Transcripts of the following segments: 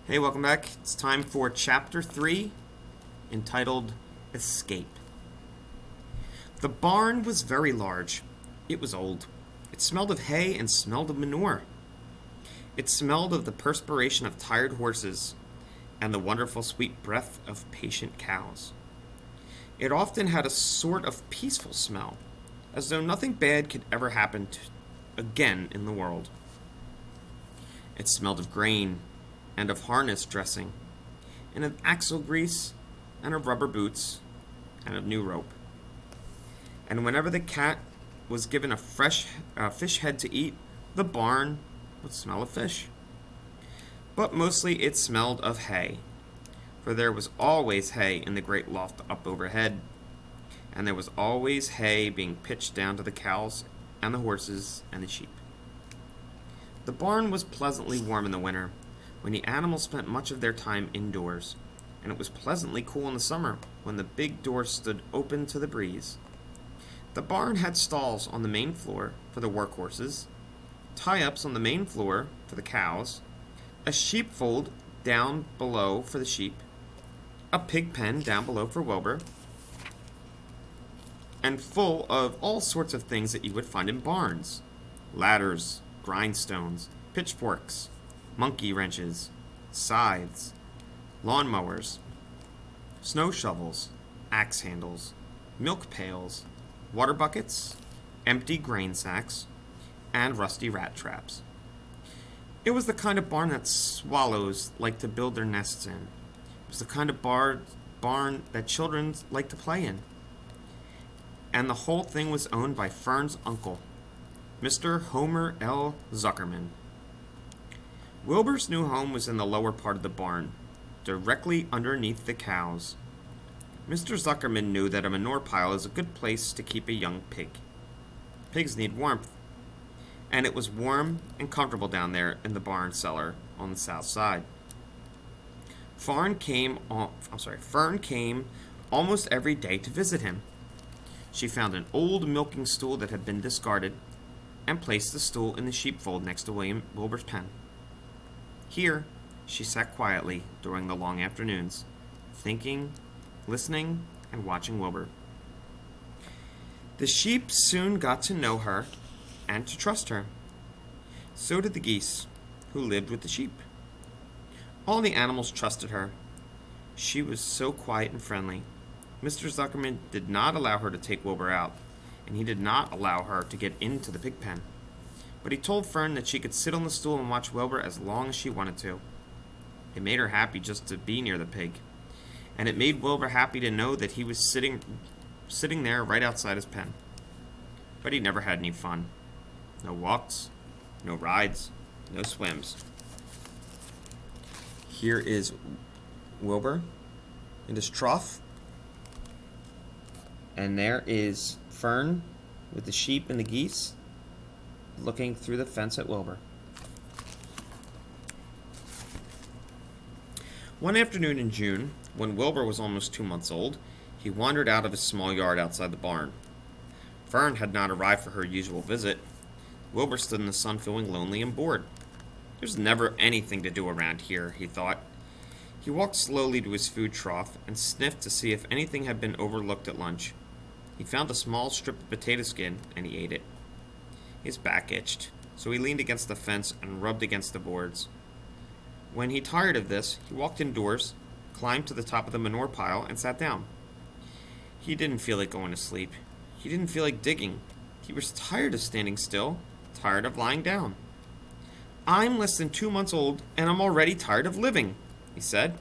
Hey, welcome back. It's time for Chapter 3, entitled Escape. The barn was very large. It was old. It smelled of hay and smelled of manure. It smelled of the perspiration of tired horses and the wonderful sweet breath of patient cows. It often had a sort of peaceful smell, as though nothing bad could ever happen again in the world. It smelled of grain and of harness dressing, and of axle grease, and of rubber boots, and of new rope. And whenever the cat was given a fresh fish head to eat, the barn would smell of fish. But mostly it smelled of hay, for there was always hay in the great loft up overhead, and there was always hay being pitched down to the cows and the horses and the sheep. The barn was pleasantly warm in the winter, when the animals spent much of their time indoors, and it was pleasantly cool in the summer, when the big door stood open to the breeze. The barn had stalls on the main floor for the work horses, tie-ups on the main floor for the cows, a sheepfold down below for the sheep, a pig pen down below for Wilbur, and full of all sorts of things that you would find in barns: ladders, grindstones, pitchforks, monkey wrenches, scythes, lawn mowers, snow shovels, axe handles, milk pails, water buckets, empty grain sacks, and rusty rat traps. It was the kind of barn that swallows like to build their nests in. It was the kind of barn that children like to play in. And the whole thing was owned by Fern's uncle, Mr. Homer L. Zuckerman. Wilbur's new home was in the lower part of the barn, directly underneath the cows. Mr. Zuckerman knew that a manure pile is a good place to keep a young pig. Pigs need warmth, and it was warm and comfortable down there in the barn cellar on the south side. Fern came almost every day to visit him. She found an old milking stool that had been discarded, and placed the stool in the sheepfold next to Wilbur's pen. Here, she sat quietly during the long afternoons, thinking, listening, and watching Wilbur. The sheep soon got to know her and to trust her. So did the geese, who lived with the sheep. All the animals trusted her. She was so quiet and friendly. Mr. Zuckerman did not allow her to take Wilbur out, and he did not allow her to get into the pig pen. But he told Fern that she could sit on the stool and watch Wilbur as long as she wanted to. It made her happy just to be near the pig, and it made Wilbur happy to know that he was sitting there right outside his pen. But he never had any fun. No walks, no rides, no swims. Here is Wilbur in his trough, and there is Fern with the sheep and the geese looking through the fence at Wilbur. One afternoon in June, when Wilbur was almost 2 months old, he wandered out of his small yard outside the barn. Fern had not arrived for her usual visit. Wilbur stood in the sun feeling lonely and bored. There's never anything to do around here, he thought. He walked slowly to his food trough and sniffed to see if anything had been overlooked at lunch. He found a small strip of potato skin, and he ate it. His back itched, so he leaned against the fence and rubbed against the boards. When he tired of this, he walked indoors, climbed to the top of the manure pile, and sat down. He didn't feel like going to sleep. He didn't feel like digging. He was tired of standing still, tired of lying down. "I'm less than 2 months old, and I'm already tired of living," he said.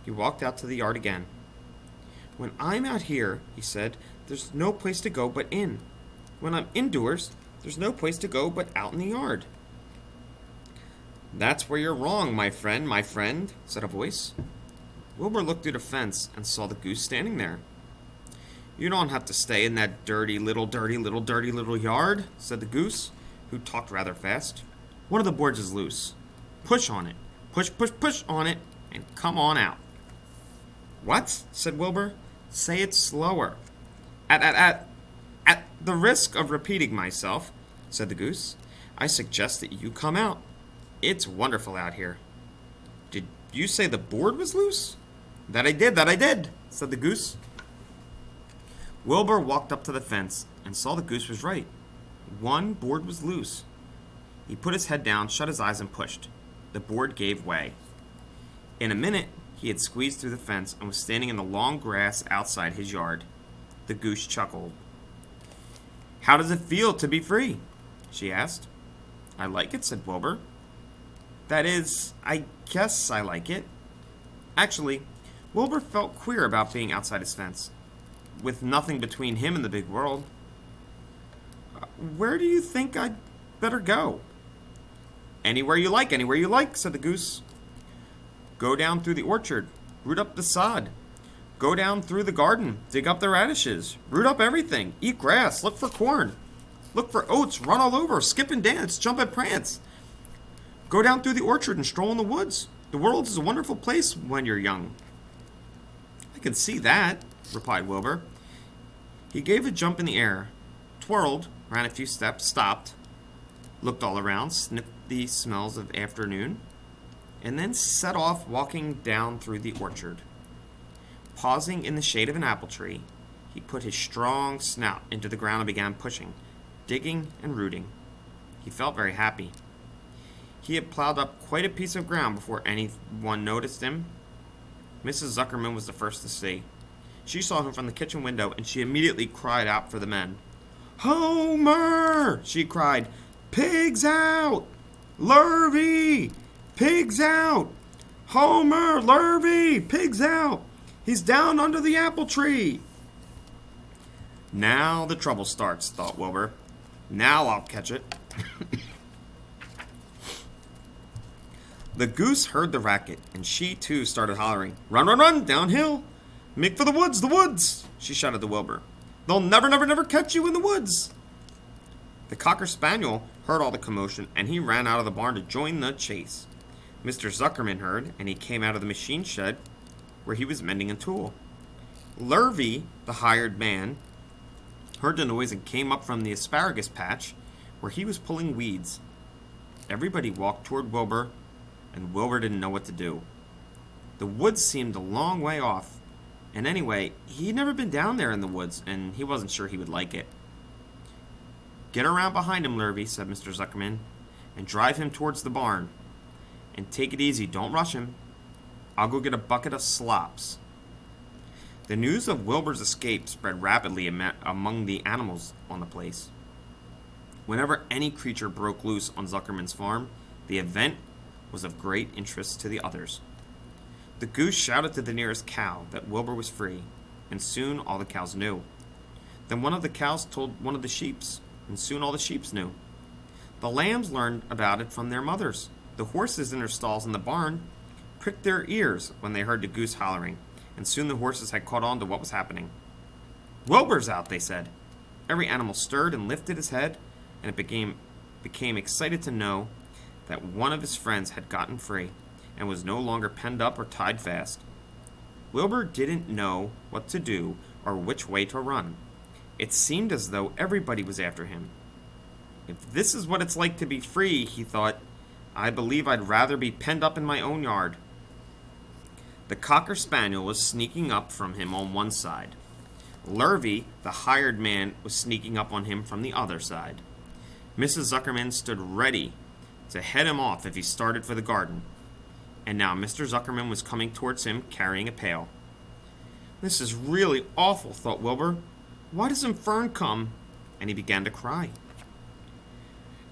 He walked out to the yard again. "When I'm out here," he said, "there's no place to go but in. When I'm indoors, there's no place to go but out in the yard." "That's where you're wrong, my friend," said a voice. Wilbur looked through the fence and saw the goose standing there. "You don't have to stay in that dirty little yard," said the goose, who talked rather fast. "One of the boards is loose. Push on it. Push on it, and come on out." "What?" said Wilbur. "Say it slower." At the risk of repeating myself," said the goose, "I suggest that you come out. It's wonderful out here." Did you say the board was loose? That I did, said the goose. Wilbur walked up to the fence and saw the goose was right. One board was loose. He put his head down, shut his eyes, and pushed. The board gave way. In a minute, he had squeezed through the fence and was standing in the long grass outside his yard. The goose chuckled. How does it feel to be free? She asked. I like it, said Wilbur. That is, I guess I like it. Actually, Wilbur felt queer about being outside his fence, with nothing between him and the big world. Where do you think I'd better go? Anywhere you like, said the goose. Go down through the orchard, root up the sod. Go down through the garden, dig up the radishes, root up everything, eat grass, look for corn. Look for oats, run all over, skip and dance, jump and prance. Go down through the orchard and stroll in the woods. The world is a wonderful place when you're young. I can see that, replied Wilbur. He gave a jump in the air, twirled, ran a few steps, stopped, looked all around, sniffed the smells of afternoon, and then set off walking down through the orchard. Pausing in the shade of an apple tree, he put his strong snout into the ground and began pushing, digging and rooting. He felt very happy. He had plowed up quite a piece of ground before anyone noticed him. Mrs. Zuckerman was the first to see. She saw him from the kitchen window, and she immediately cried out for the men. Homer! She cried. Pigs out! Lurvy! Pigs out! Homer! Lurvy! Pigs out! He's down under the apple tree! Now the trouble starts, thought Wilbur. Now I'll catch it. The goose heard the racket, and she too started hollering. Run, run, run, downhill! Make for the woods, the woods! She shouted to Wilbur. They'll never, never, never catch you in the woods! The Cocker Spaniel heard all the commotion, and he ran out of the barn to join the chase. Mr. Zuckerman heard, and he came out of the machine shed where he was mending a tool. Lurvy, the hired man, heard the noise and came up from the asparagus patch where he was pulling weeds. Everybody walked toward Wilbur, and Wilbur didn't know what to do. The woods seemed a long way off, and anyway, he'd never been down there in the woods, and he wasn't sure he would like it. Get around behind him, Lurvy, said Mr. Zuckerman, and drive him towards the barn. And take it easy, don't rush him. I'll go get a bucket of slops. The news of Wilbur's escape spread rapidly among the animals on the place. Whenever any creature broke loose on Zuckerman's farm, the event was of great interest to the others. The goose shouted to the nearest cow that Wilbur was free, and soon all the cows knew. Then one of the cows told one of the sheeps, and soon all the sheeps knew. The lambs learned about it from their mothers. The horses in their stalls in the barn pricked their ears when they heard the goose hollering, and soon the horses had caught on to what was happening. Wilbur's out, they said. Every animal stirred and lifted his head, and it became excited to know that one of his friends had gotten free and was no longer penned up or tied fast. Wilbur didn't know what to do or which way to run. It seemed as though everybody was after him. If this is what it's like to be free, he thought, I believe I'd rather be penned up in my own yard. The Cocker Spaniel was sneaking up from him on one side. Lurvy, the hired man, was sneaking up on him from the other side. Mrs. Zuckerman stood ready to head him off if he started for the garden. And now Mr. Zuckerman was coming towards him carrying a pail. This is really awful, thought Wilbur. Why doesn't Fern come? And he began to cry.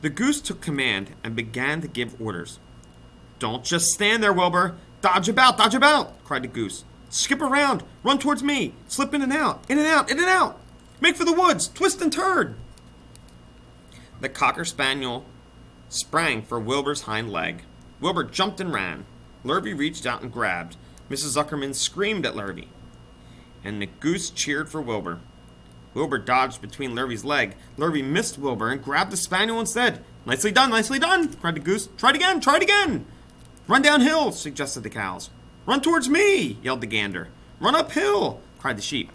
The goose took command and began to give orders. Don't just stand there, Wilbur. Dodge about, cried the goose. Skip around, run towards me, slip in and out, in and out, in and out. Make for the woods, twist and turn. The Cocker Spaniel sprang for Wilbur's hind leg. Wilbur jumped and ran. Lurvy reached out and grabbed. Mrs. Zuckerman screamed at Lurvy. And the goose cheered for Wilbur. Wilbur dodged between Lurvy's leg. Lurvy missed Wilbur and grabbed the spaniel instead. Nicely done, cried the goose. Try it again. Run downhill, suggested the cows. Run towards me, yelled the gander. Run uphill, cried the sheep.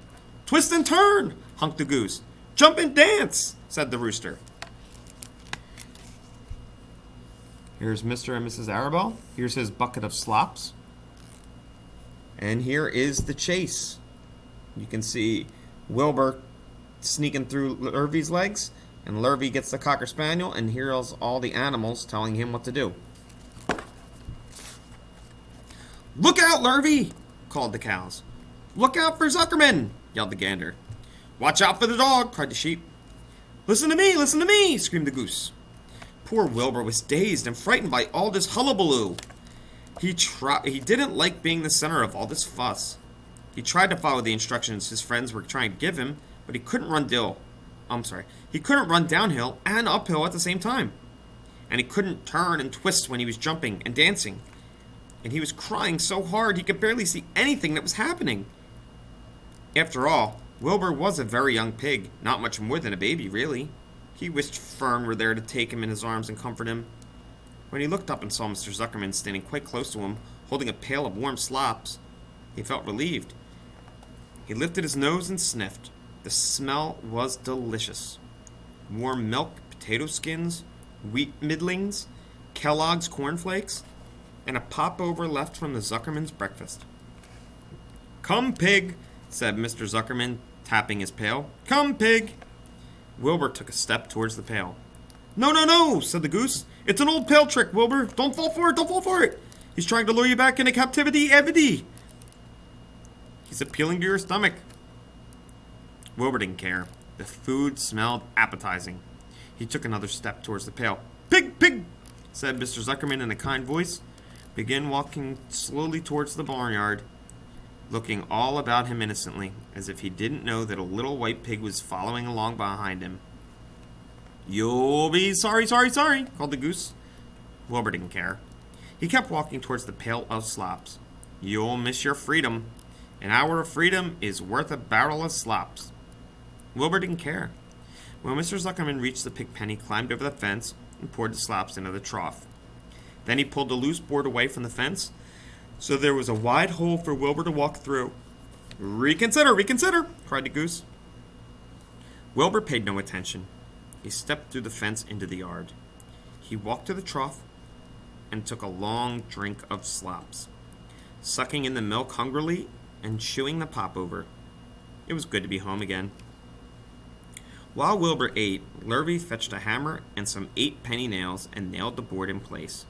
Twist and turn, honked the goose. Jump and dance, said the rooster. Here's Mr. and Mrs. Arabelle. Here's his bucket of slops. And here is the chase. You can see Wilbur sneaking through Lurvy's legs, and Lurvy gets the Cocker Spaniel, and here's all the animals telling him what to do. "Look out, Lurvy!" called the cows. "Look out for Zuckerman!" yelled the gander. "Watch out for the dog!" cried the sheep. Listen to me!" screamed the goose. Poor Wilbur was dazed and frightened by all this hullabaloo. He didn't like being the center of all this fuss. He tried to follow the instructions his friends were trying to give him, but he couldn't run downhill and uphill at the same time. And he couldn't turn and twist when he was jumping and dancing. And he was crying so hard he could barely see anything that was happening. After all, Wilbur was a very young pig, not much more than a baby, really. He wished Fern were there to take him in his arms and comfort him. When he looked up and saw Mr. Zuckerman standing quite close to him, holding a pail of warm slops, he felt relieved. He lifted his nose and sniffed. The smell was delicious. Warm milk, potato skins, wheat middlings, Kellogg's cornflakes, and a popover left from the Zuckerman's breakfast. "Come, pig," said Mr. Zuckerman, tapping his pail. "Come, pig." Wilbur took a step towards the pail. No, said the goose. "It's an old pail trick, Wilbur. Don't fall for it. He's trying to lure you back into captivity, Evity. He's appealing to your stomach." Wilbur didn't care. The food smelled appetizing. He took another step towards the pail. Pig, said Mr. Zuckerman in a kind voice. Began walking slowly towards the barnyard, looking all about him innocently, as if he didn't know that a little white pig was following along behind him. "You'll be sorry, called the goose. Wilbur didn't care. He kept walking towards the pail of slops. "You'll miss your freedom. An hour of freedom is worth a barrel of slops." Wilbur didn't care. When Mr. Zuckerman reached the pig pen, he climbed over the fence and poured the slops into the trough. Then he pulled the loose board away from the fence, so there was a wide hole for Wilbur to walk through. Reconsider, cried the goose. Wilbur paid no attention. He stepped through the fence into the yard. He walked to the trough and took a long drink of slops, sucking in the milk hungrily and chewing the popover. It was good to be home again. While Wilbur ate, Lurvy fetched a hammer and some 8-penny nails and nailed the board in place.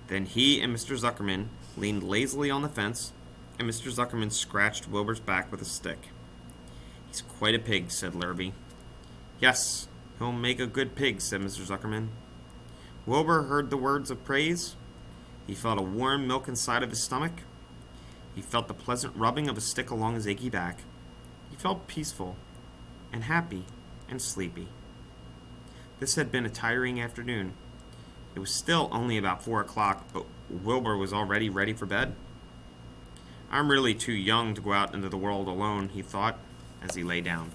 Then he and Mr. Zuckerman leaned lazily on the fence, and Mr. Zuckerman scratched Wilbur's back with a stick. "He's quite a pig," said Lurvy. "Yes, he'll make a good pig," said Mr. Zuckerman. Wilbur heard the words of praise. He felt a warm milk inside of his stomach. He felt the pleasant rubbing of a stick along his achy back. He felt peaceful and happy and sleepy. This had been a tiring afternoon. It was still only about 4 o'clock, but Wilbur was already ready for bed. "I'm really too young to go out into the world alone," he thought, as he lay down.